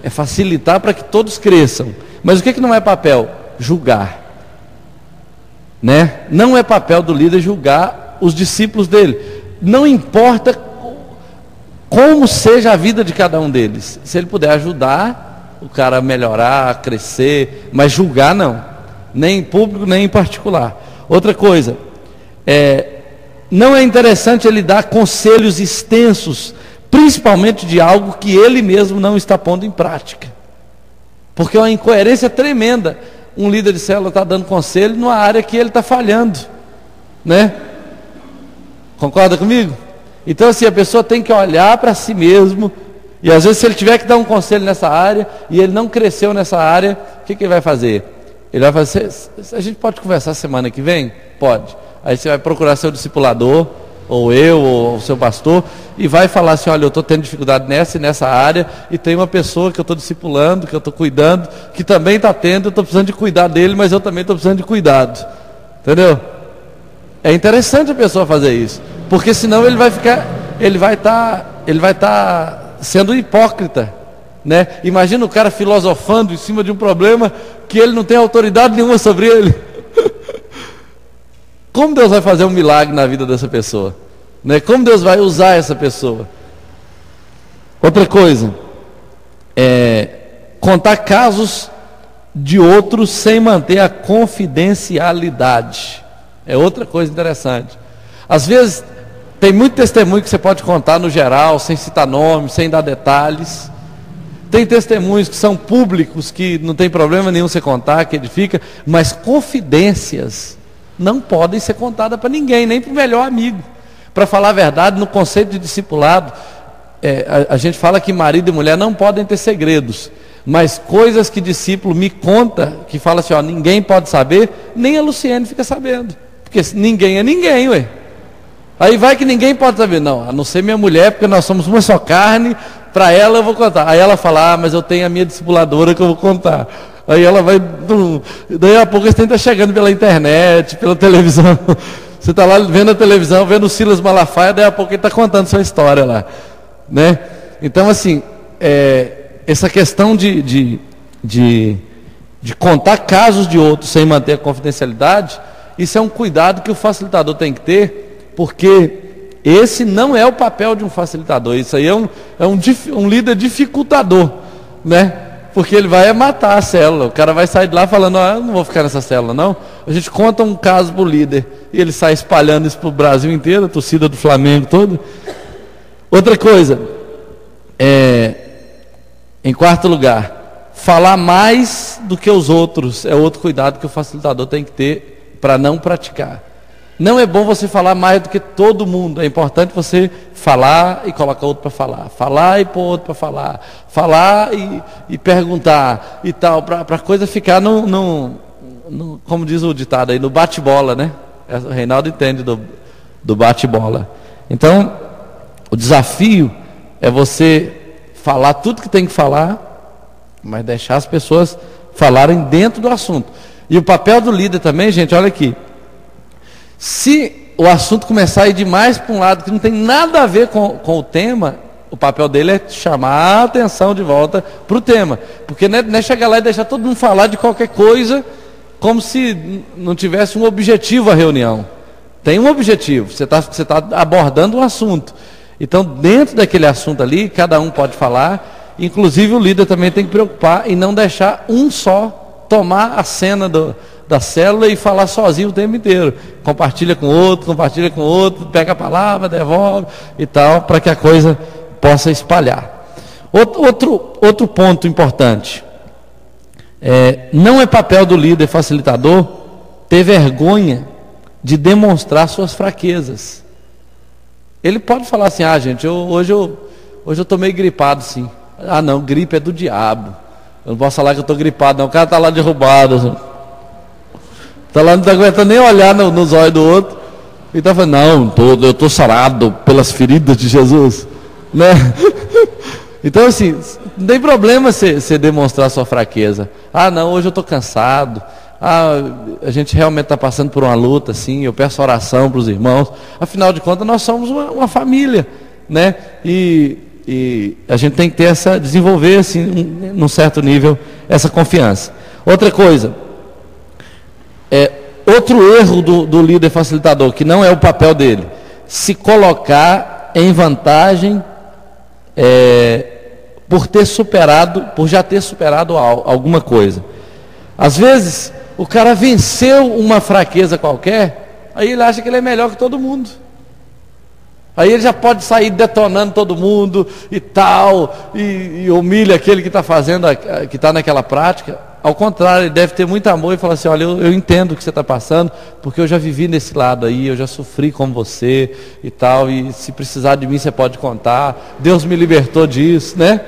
É facilitar para que todos cresçam. Mas o que não é papel? Julgar, né? Não é papel do líder julgar os discípulos dele. Não importa como seja a vida de cada um deles. Se ele puder ajudar o cara a melhorar, a crescer, mas julgar não. Nem em público, nem em particular. Outra coisa, não é interessante ele dar conselhos extensos, principalmente de algo que ele mesmo não está pondo em prática. Porque é uma incoerência tremenda. Um líder de célula está dando conselho numa área que ele está falhando, né? Concorda comigo? Então assim, a pessoa tem que olhar para si mesmo, e às vezes se ele tiver que dar um conselho nessa área, e ele não cresceu nessa área, o que ele vai fazer? Ele vai fazer: a gente pode conversar semana que vem? Pode. Aí você vai procurar seu discipulador, ou eu, ou o seu pastor, e vai falar assim: olha, eu estou tendo dificuldade nessa e nessa área, e tem uma pessoa que eu estou discipulando, que eu estou cuidando, que também está tendo, eu estou precisando de cuidar dele, mas eu também estou precisando de cuidado. Entendeu? É interessante a pessoa fazer isso, porque senão ele vai estar sendo hipócrita, né? Imagina o cara filosofando em cima de um problema que ele não tem autoridade nenhuma sobre ele. Como Deus vai fazer um milagre na vida dessa pessoa, né? Como Deus vai usar essa pessoa? Outra coisa, contar casos de outros sem manter a confidencialidade. É outra coisa interessante. Às vezes tem muito testemunho que você pode contar no geral, sem citar nomes, sem dar detalhes. Tem testemunhos que são públicos, que não tem problema nenhum você contar, que edifica, mas confidências não podem ser contadas para ninguém, nem para o melhor amigo. Para falar a verdade, no conceito de discipulado, a gente fala que marido e mulher não podem ter segredos, mas coisas que discípulo me conta, que fala assim, ó, ninguém pode saber, nem a Luciene fica sabendo, porque ninguém é ninguém, ué. Aí vai que ninguém pode saber, não, a não ser minha mulher, porque nós somos uma só carne, para ela eu vou contar. Aí ela fala, mas eu tenho a minha discipuladora que eu vou contar. Aí ela vai, daí a pouco você está chegando pela internet, pela televisão, você está lá vendo a televisão, vendo o Silas Malafaia, daí a pouco ele está contando sua história lá, né? Então assim, essa questão de contar casos de outros sem manter a confidencialidade, isso é um cuidado que o facilitador tem que ter, porque esse não é o papel de um facilitador, isso aí é um líder dificultador, né? Porque ele vai matar a célula, o cara vai sair de lá falando, eu não vou ficar nessa célula não. A gente conta um caso para o líder, e ele sai espalhando isso para o Brasil inteiro, a torcida do Flamengo toda. Outra coisa, em quarto lugar, falar mais do que os outros, é outro cuidado que o facilitador tem que ter para não praticar. Não é bom você falar mais do que todo mundo, é importante você falar e colocar outro para falar e pôr outro para falar e perguntar e tal, para a coisa ficar no, como diz o ditado aí, no bate-bola, né? O Reinaldo entende do bate-bola. Então, o desafio é você falar tudo que tem que falar, mas deixar as pessoas falarem dentro do assunto. E o papel do líder também, gente, olha aqui. Se o assunto começar a ir demais para um lado que não tem nada a ver com o tema, o papel dele é chamar a atenção de volta para o tema. Porque não é chegar lá e deixar todo mundo falar de qualquer coisa, como se não tivesse um objetivo a reunião. Tem um objetivo, você tá abordando um assunto. Então, dentro daquele assunto ali, cada um pode falar, inclusive o líder também tem que preocupar em não deixar um só tomar a cena da célula e falar sozinho o tempo inteiro. Compartilha com outro, pega a palavra, devolve e tal, para que a coisa possa espalhar. Outro ponto importante, não é papel do líder facilitador ter vergonha de demonstrar suas fraquezas. Ele pode falar assim, gente, hoje eu estou meio gripado sim. Não, gripe é do diabo. Eu não posso falar que eu estou gripado não, o cara está lá derrubado assim. Está lá, não está aguentando nem olhar nos olhos do outro. E está falando, eu estou sarado pelas feridas de Jesus, né? Então assim, não tem problema você demonstrar sua fraqueza. Não, hoje eu estou cansado. A gente realmente está passando por uma luta, assim, eu peço oração para os irmãos. Afinal de contas, nós somos uma família, né? E a gente tem que desenvolver, assim, num certo nível, essa confiança. Outra coisa, outro erro do líder facilitador, que não é o papel dele, se colocar em vantagem por já ter superado alguma coisa. Às vezes, o cara venceu uma fraqueza qualquer, aí ele acha que ele é melhor que todo mundo. Aí ele já pode sair detonando todo mundo e tal, e humilha aquele que está fazendo, que está naquela prática. Ao contrário, ele deve ter muito amor e falar assim, olha, eu entendo o que você está passando, porque eu já vivi nesse lado aí, eu já sofri como você e tal, e se precisar de mim você pode contar, Deus me libertou disso, né?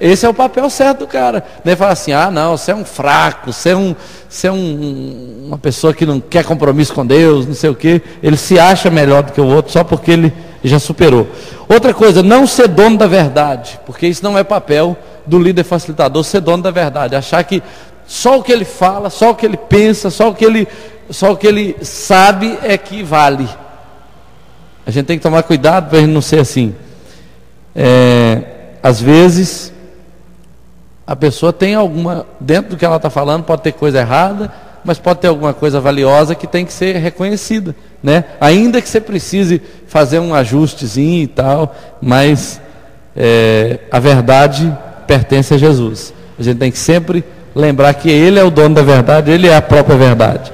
Esse é o papel certo do cara. Não é falar assim, não, você é um fraco, você é uma pessoa que não quer compromisso com Deus, não sei o quê. Ele se acha melhor do que o outro só porque ele já superou. Outra coisa, não ser dono da verdade, porque isso não é papel do líder facilitador, ser dono da verdade. Achar que só o que ele fala, só o que ele pensa, só o que ele sabe é que vale. A gente tem que tomar cuidado para a gente não ser assim. Às vezes, a pessoa tem alguma, dentro do que ela está falando, pode ter coisa errada, mas pode ter alguma coisa valiosa que tem que ser reconhecida, né? Ainda que você precise fazer um ajustezinho e tal, mas a verdade pertence a Jesus. A gente tem que sempre lembrar que Ele é o dono da verdade, Ele é a própria verdade.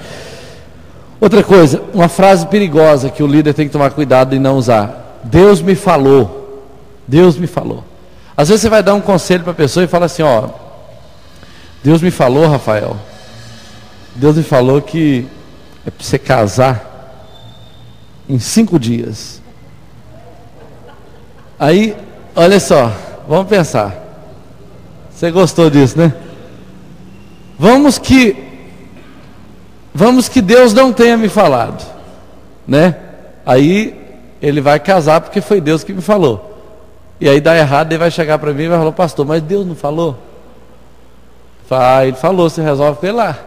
Outra coisa, uma frase perigosa que o líder tem que tomar cuidado em não usar: Deus me falou. Deus me falou. Às vezes você vai dar um conselho para a pessoa e fala assim: ó, Deus me falou, Rafael, Deus me falou que é para você casar em 5 dias. Aí, olha só, vamos pensar. Você gostou disso, né? Vamos que Deus não tenha me falado, né? Aí ele vai casar porque foi Deus que me falou. E aí dá errado, ele vai chegar para mim e vai falar: pastor, mas Deus não falou? Ele falou, você resolve com ele lá.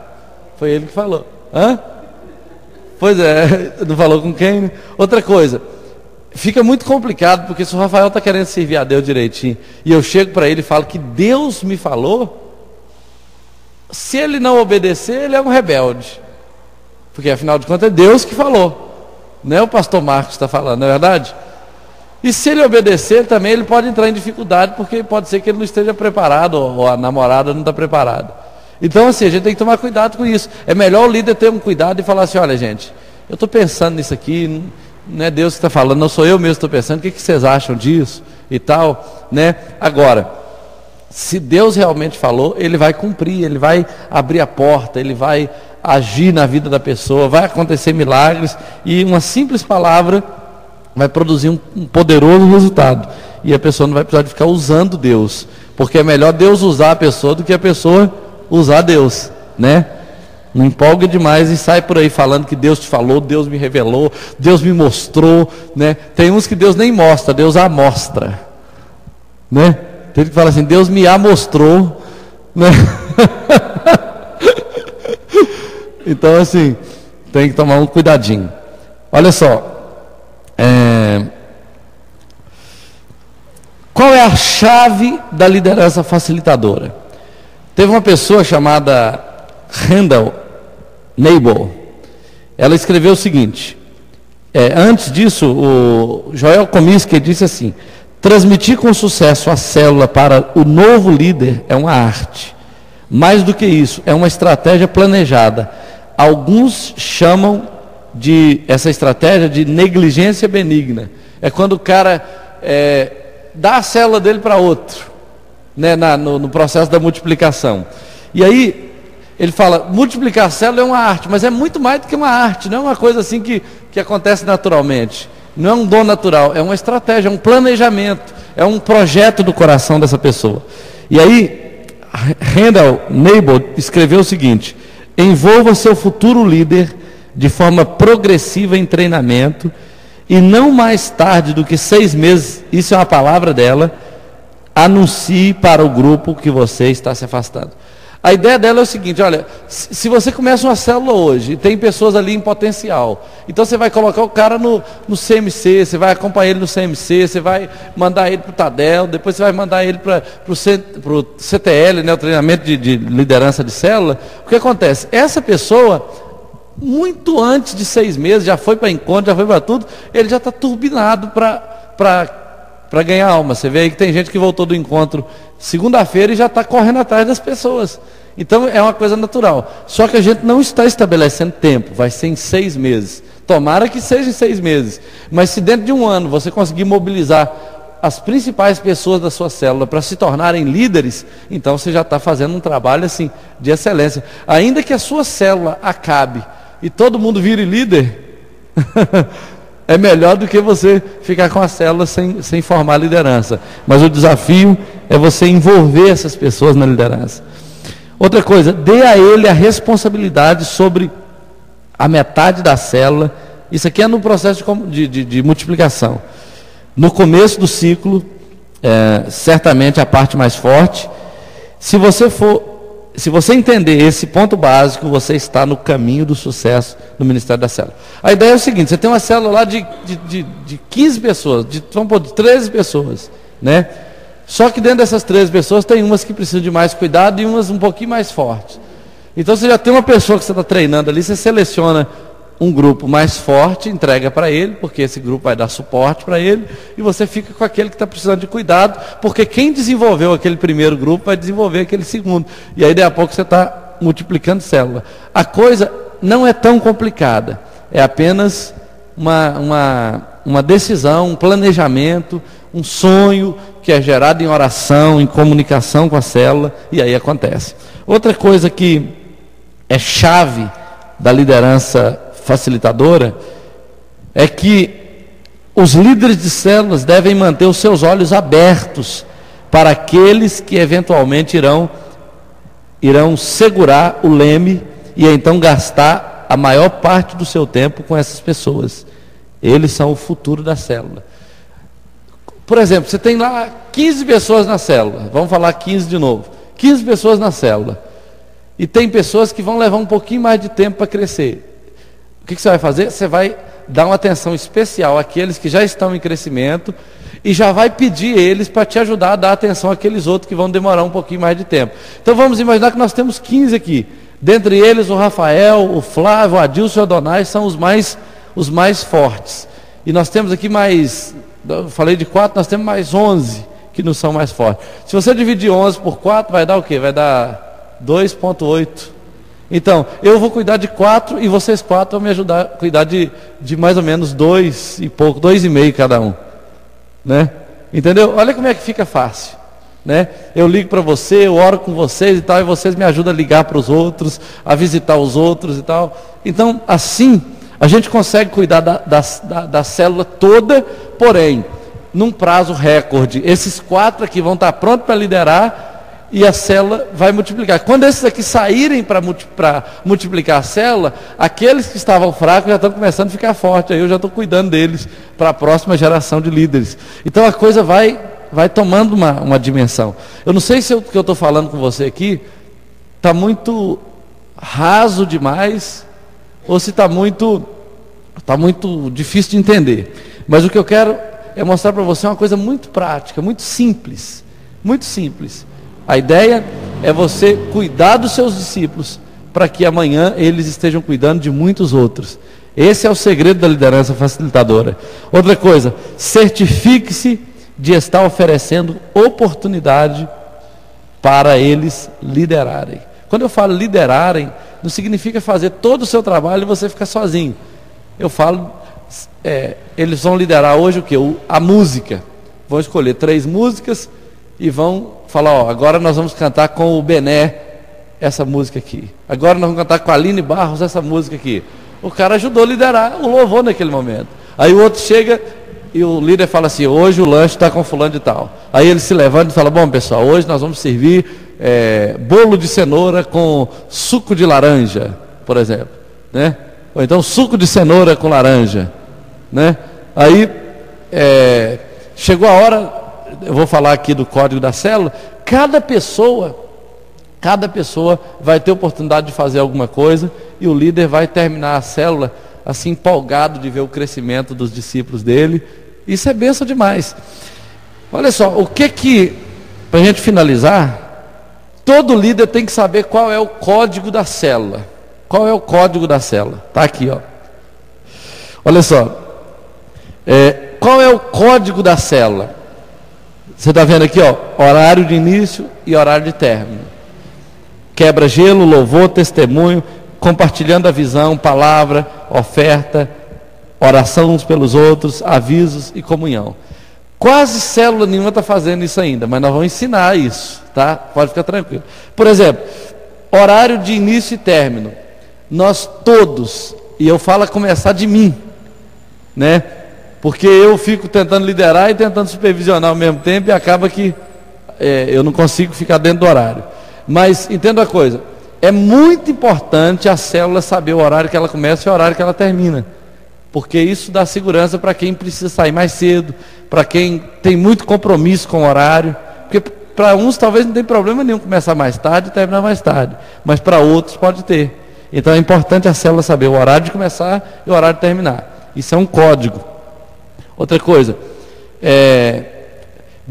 Foi ele que falou. Hã? Pois é, não falou com quem, né? Outra coisa, fica muito complicado, porque se o Rafael está querendo servir a Deus direitinho, e eu chego para ele e falo que Deus me falou, se ele não obedecer, ele é um rebelde. Porque afinal de contas é Deus que falou, não é o pastor Marcos que está falando, não é verdade? E se ele obedecer também, ele pode entrar em dificuldade, porque pode ser que ele não esteja preparado, ou a namorada não está preparada. Então assim, a gente tem que tomar cuidado com isso. É melhor o líder ter um cuidado e falar assim: olha gente, eu estou pensando nisso aqui, não é Deus que está falando, não sou eu mesmo que estou pensando, o que vocês acham disso e tal, né? Agora, se Deus realmente falou, Ele vai cumprir, Ele vai abrir a porta, Ele vai agir na vida da pessoa, vai acontecer milagres, e uma simples palavra vai produzir um poderoso resultado, e a pessoa não vai precisar de ficar usando Deus, porque é melhor Deus usar a pessoa do que a pessoa usar Deus, né? Não empolga demais e sai por aí falando que Deus te falou, Deus me revelou, Deus me mostrou, né? Tem uns que Deus nem mostra, Deus amostra, né? Tem que falar assim: Deus me amostrou, né? Então assim, tem que tomar um cuidadinho. Olha só, qual é a chave da liderança facilitadora? Teve uma pessoa chamada Randall Neighbor. Ela escreveu o seguinte, antes disso, o Joel Comiskey disse assim: transmitir com sucesso a célula para o novo líder é uma arte. Mais do que isso, é uma estratégia planejada. Alguns chamam essa estratégia de negligência benigna. É quando o cara dá a célula dele para outro, né, no processo da multiplicação. E aí ele fala: multiplicar a célula é uma arte, mas é muito mais do que uma arte, não é uma coisa assim que acontece naturalmente, não é um dom natural, é uma estratégia, é um planejamento, é um projeto do coração dessa pessoa. E aí Randall Neighbor escreveu o seguinte: envolva seu futuro líder de forma progressiva em treinamento, e não mais tarde do que 6 meses, isso é uma palavra dela, anuncie para o grupo que você está se afastando. A ideia dela é o seguinte: olha, se você começa uma célula hoje, e tem pessoas ali em potencial, então você vai colocar o cara no CMC, você vai acompanhar ele no CMC, você vai mandar ele para o Tadel, depois você vai mandar ele para o CTL, né, o treinamento de liderança de célula. O que acontece? Essa pessoa, muito antes de 6 meses, já foi para encontro, já foi para tudo, ele já está turbinado para ganhar alma. Você vê aí que tem gente que voltou do encontro segunda-feira e já está correndo atrás das pessoas. Então é uma coisa natural. Só que a gente não está estabelecendo tempo, vai ser em 6 meses. Tomara que seja em 6 meses. Mas se dentro de 1 ano você conseguir mobilizar as principais pessoas da sua célula para se tornarem líderes, então você já está fazendo um trabalho assim de excelência. Ainda que a sua célula acabe e todo mundo vire líder, é melhor do que você ficar com a célula sem formar liderança. Mas o desafio é você envolver essas pessoas na liderança. Outra coisa, dê a ele a responsabilidade sobre a metade da célula. Isso aqui é no processo de multiplicação. No começo do ciclo, certamente a parte mais forte. Se você entender esse ponto básico, você está no caminho do sucesso no Ministério da Célula. A ideia é o seguinte: você tem uma célula lá de 15 pessoas, vamos pôr de 13 pessoas, né? Só que dentro dessas 13 pessoas tem umas que precisam de mais cuidado e umas um pouquinho mais fortes. Então você já tem uma pessoa que você está treinando ali, você seleciona um grupo mais forte, entrega para ele, porque esse grupo vai dar suporte para ele, e você fica com aquele que está precisando de cuidado, porque quem desenvolveu aquele primeiro grupo vai desenvolver aquele segundo. E aí, daí a pouco, você está multiplicando célula. A coisa não é tão complicada, é apenas uma decisão, um planejamento, um sonho que é gerado em oração, em comunicação com a célula, e aí acontece. Outra coisa que é chave da liderança facilitadora é que os líderes de células devem manter os seus olhos abertos para aqueles que eventualmente irão segurar o leme e então gastar a maior parte do seu tempo com essas pessoas. Eles são o futuro da célula. Por exemplo, você tem lá 15 pessoas na célula, vamos falar 15 de novo, 15 pessoas na célula, e tem pessoas que vão levar um pouquinho mais de tempo para crescer. O que você vai fazer? Você vai dar uma atenção especial àqueles que já estão em crescimento e já vai pedir eles para te ajudar a dar atenção àqueles outros que vão demorar um pouquinho mais de tempo. Então vamos imaginar que nós temos 15 aqui. Dentre eles o Rafael, o Flávio, o Adilson e o Adonai são os mais fortes. E nós temos aqui mais, eu falei de 4, nós temos mais 11 que não são mais fortes. Se você dividir 11 por 4, vai dar o quê? Vai dar 2,8. Então, eu vou cuidar de 4 e vocês 4 vão me ajudar a cuidar de mais ou menos 2 e pouco, 2,5 cada um, né? Entendeu? Olha como é que fica fácil, né? Eu ligo para você, eu oro com vocês e tal, e vocês me ajudam a ligar para os outros, a visitar os outros e tal. Então, assim, a gente consegue cuidar da célula toda, porém, num prazo recorde. Esses 4 aqui vão estar prontos para liderar, e a célula vai multiplicar. Quando esses aqui saírem para multiplicar a célula, aqueles que estavam fracos já estão começando a ficar fortes. Aí eu já estou cuidando deles para a próxima geração de líderes. Então a coisa vai tomando uma dimensão. Eu não sei se o que eu estou falando com você aqui está muito raso demais, ou se está muito difícil de entender. Mas o que eu quero é mostrar para você uma coisa muito prática, muito simples. Muito simples. A ideia é você cuidar dos seus discípulos para que amanhã eles estejam cuidando de muitos outros. Esse é o segredo da liderança facilitadora. Outra coisa, certifique-se de estar oferecendo oportunidade para eles liderarem. Quando eu falo liderarem, não significa fazer todo o seu trabalho e você ficar sozinho. Eu falo, eles vão liderar hoje o quê? A música. Vão escolher 3 músicas e vão falar, ó, agora nós vamos cantar com o Bené essa música aqui. Agora nós vamos cantar com a Aline Barros essa música aqui. O cara ajudou a liderar o louvor naquele momento. Aí o outro chega e o líder fala assim, hoje o lanche está com fulano de tal. Aí ele se levanta e fala, bom pessoal, hoje nós vamos servir bolo de cenoura com suco de laranja, por exemplo, né? Ou então suco de cenoura com laranja, né? Aí chegou a hora, eu vou falar aqui do código da célula. Cada pessoa vai ter oportunidade de fazer alguma coisa, e o líder vai terminar a célula assim empolgado de ver o crescimento dos discípulos dele. Isso é bênção demais. Olha só, para a gente finalizar, todo líder tem que saber qual é o código da célula. Qual é o código da célula? Está aqui, ó. Olha só, qual é o código da célula? Você está vendo aqui, ó, horário de início e horário de término. Quebra-gelo, louvor, testemunho, compartilhando a visão, palavra, oferta, oração uns pelos outros, avisos e comunhão. Quase célula nenhuma está fazendo isso ainda, mas nós vamos ensinar isso, tá? Pode ficar tranquilo. Por exemplo, horário de início e término. Nós todos, e eu falo a começar de mim, né? Porque eu fico tentando liderar e tentando supervisionar ao mesmo tempo, e acaba que eu não consigo ficar dentro do horário. Mas entenda uma coisa, é muito importante a célula saber o horário que ela começa e o horário que ela termina, porque isso dá segurança para quem precisa sair mais cedo, para quem tem muito compromisso com o horário, porque para uns talvez não tem problema nenhum começar mais tarde e terminar mais tarde, mas para outros pode ter. Então é importante a célula saber o horário de começar e o horário de terminar. Isso é um código. Outra coisa,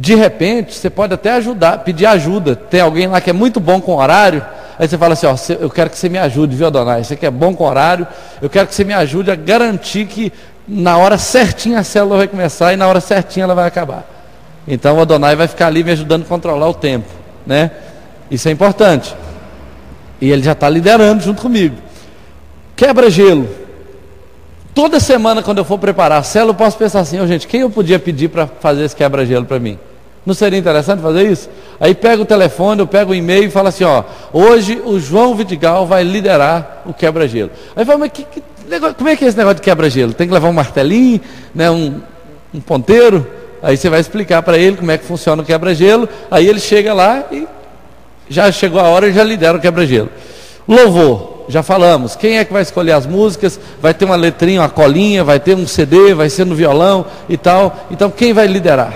De repente, você pode até ajudar, pedir ajuda. Tem alguém lá que é muito bom com horário, aí você fala assim, ó, eu quero que você me ajude, viu, Adonai? Você que é bom com horário, eu quero que você me ajude a garantir que na hora certinha a célula vai começar e na hora certinha ela vai acabar. Então o Adonai vai ficar ali me ajudando a controlar o tempo, né? Isso é importante. E ele já está liderando junto comigo. Quebra-gelo. Toda semana quando eu for preparar a célula, eu posso pensar assim, gente, quem eu podia pedir para fazer esse quebra-gelo para mim? Não seria interessante fazer isso? Aí pega o telefone, eu pego o e-mail e falo assim, hoje o João Vidigal vai liderar o quebra-gelo. Aí fala, mas como é que é esse negócio de quebra-gelo? Tem que levar um martelinho, né, um ponteiro? Aí você vai explicar para ele como é que funciona o quebra-gelo, aí ele chega lá e já chegou a hora e já lidera o quebra-gelo. Louvor, já falamos, quem é que vai escolher as músicas? Vai ter uma letrinha, uma colinha, vai ter um CD, vai ser no violão e tal. Então quem vai liderar?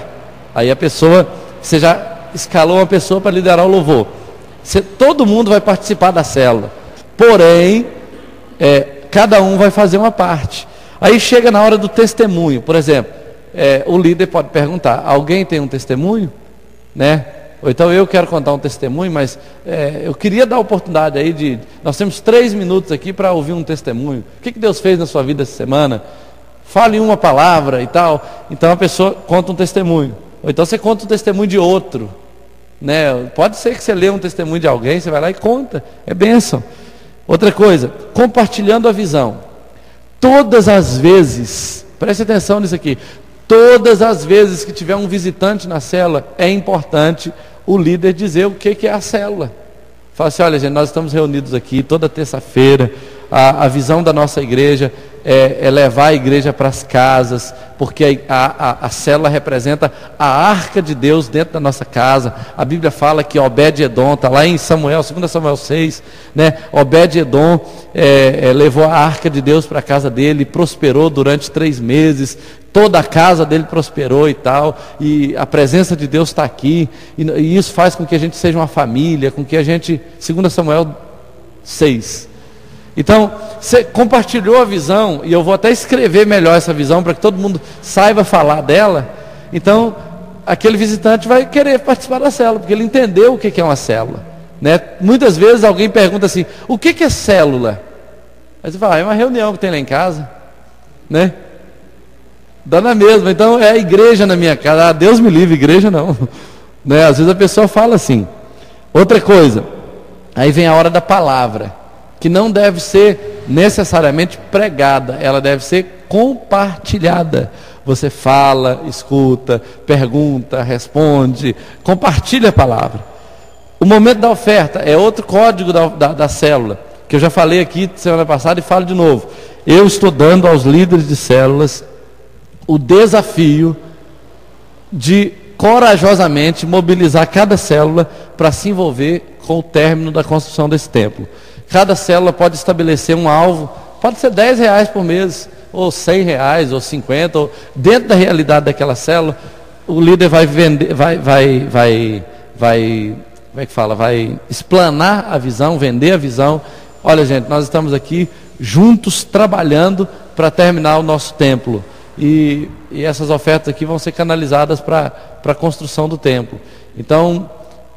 Aí a pessoa, você já escalou uma pessoa para liderar o louvor. Todo mundo vai participar da célula, porém, cada um vai fazer uma parte. Aí chega na hora do testemunho, por exemplo, o líder pode perguntar, alguém tem um testemunho? Né? Ou então eu quero contar um testemunho, mas eu queria dar a oportunidade aí nós temos 3 minutos aqui para ouvir um testemunho. O que Deus fez na sua vida essa semana? Fale uma palavra e tal. Então a pessoa conta um testemunho. Ou então você conta um testemunho de outro, né? Pode ser que você lê um testemunho de alguém, você vai lá e conta, é bênção. Outra coisa, compartilhando a visão. Todas as vezes, preste atenção nisso aqui, todas as vezes que tiver um visitante na célula, é importante o líder dizer o que é a célula. Fala assim, olha gente, nós estamos reunidos aqui toda terça-feira, a visão da nossa igreja é levar a igreja para as casas, porque a célula representa a arca de Deus dentro da nossa casa. A Bíblia fala que Obed-Edom, está lá em Samuel, 2 Samuel 6, né? Obed-Edom levou a arca de Deus para a casa dele, prosperou durante 3 meses, toda a casa dele prosperou e tal, e a presença de Deus está aqui, e isso faz com que a gente seja uma família, com que a gente, 2 Samuel 6. Então, você compartilhou a visão, e eu vou até escrever melhor essa visão, para que todo mundo saiba falar dela. Então, aquele visitante vai querer participar da célula, porque ele entendeu o que é uma célula, né? Muitas vezes alguém pergunta assim, o que é célula? Aí você fala, é uma reunião que tem lá em casa, né? Dá na mesma, então é a igreja na minha casa. Deus me livre, igreja não, né? Às vezes a pessoa fala assim. Outra coisa, aí vem a hora da palavra, que não deve ser necessariamente pregada, ela deve ser compartilhada. Você fala, escuta, pergunta, responde, compartilha a palavra. O momento da oferta é outro código da célula, que eu já falei aqui semana passada e falo de novo. Eu estou dando aos líderes de células o desafio de corajosamente mobilizar cada célula para se envolver com o término da construção desse templo. Cada célula pode estabelecer um alvo, pode ser R$10 por mês, ou R$100, ou 50, ou dentro da realidade daquela célula, o líder vai vender, como é que fala? Vai explanar a visão, vender a visão. Olha gente, nós estamos aqui juntos trabalhando para terminar o nosso templo. E essas ofertas aqui vão ser canalizadas para a construção do templo. Então,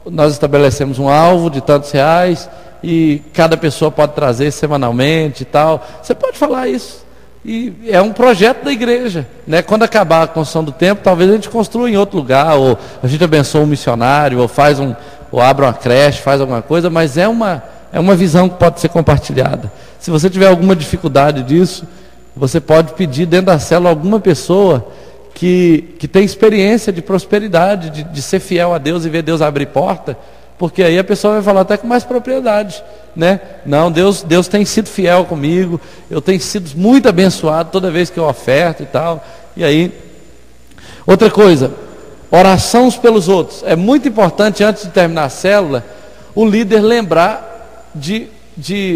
nós estabelecemos um alvo de tantos reais, e cada pessoa pode trazer semanalmente e tal. Você pode falar isso. E é um projeto da igreja, né? Quando acabar a construção do templo, talvez a gente construa em outro lugar, ou a gente abençoa um missionário, ou abra uma creche, faz alguma coisa, mas é uma visão que pode ser compartilhada. Se você tiver alguma dificuldade disso, você pode pedir dentro da célula alguma pessoa que tem experiência de prosperidade, de ser fiel a Deus e ver Deus abrir porta, porque aí a pessoa vai falar até com mais propriedade, né? Não, Deus tem sido fiel comigo, eu tenho sido muito abençoado toda vez que eu oferto e tal. E aí, outra coisa, oração uns pelos outros. É muito importante, antes de terminar a célula, o líder lembrar de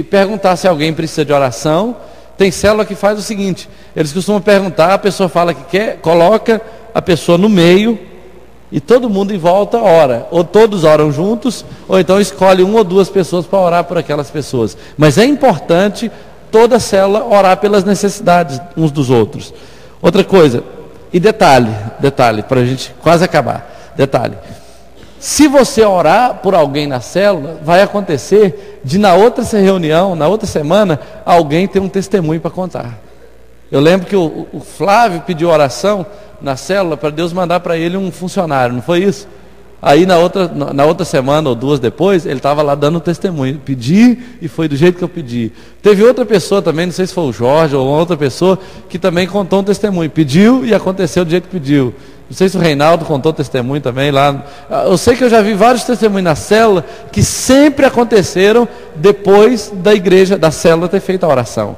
perguntar se alguém precisa de oração. Tem célula que faz o seguinte, eles costumam perguntar, a pessoa fala que quer, coloca a pessoa no meio, e todo mundo em volta ora, ou todos oram juntos, ou então escolhe 1 ou 2 pessoas para orar por aquelas pessoas. Mas é importante toda célula orar pelas necessidades uns dos outros. Outra coisa, e detalhe para a gente quase acabar, Detalhe. Se você orar por alguém na célula, vai acontecer de na outra reunião, na outra semana, alguém ter um testemunho para contar. Eu lembro que o Flávio pediu oração na célula para Deus mandar para ele um funcionário, não foi isso? Aí na outra semana ou duas depois, ele estava lá dando testemunho. Pedi e foi do jeito que eu pedi. Teve outra pessoa também, não sei se foi o Jorge ou outra pessoa, que também contou um testemunho. Pediu e aconteceu do jeito que pediu. Não sei se o Reinaldo contou testemunho também lá. Eu sei que eu já vi vários testemunhos na célula que sempre aconteceram depois da igreja, da célula ter feito a oração.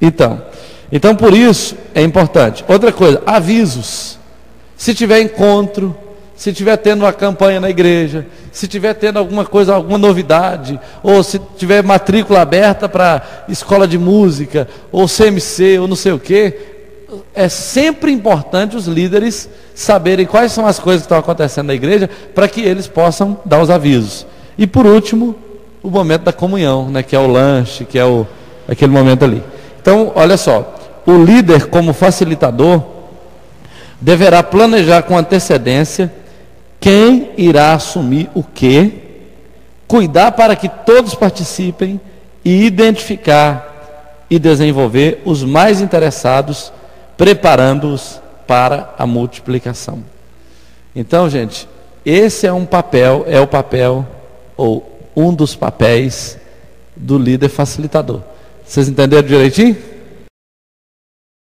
Então por isso é importante. Outra coisa, avisos. Se tiver encontro, se tiver tendo uma campanha na igreja, se tiver tendo alguma coisa, alguma novidade, ou se tiver matrícula aberta para escola de música, ou CMC, ou não sei o quê, é sempre importante os líderes saberem quais são as coisas que estão acontecendo na igreja, para que eles possam dar os avisos. E por último, o momento da comunhão, né, que é o lanche, que é aquele momento ali. Então, olha só, o líder como facilitador deverá planejar com antecedência quem irá assumir o quê, cuidar para que todos participem e identificar e desenvolver os mais interessados, preparando-os para a multiplicação. Então, gente, esse é o papel, ou um dos papéis do líder facilitador. Vocês entenderam direitinho?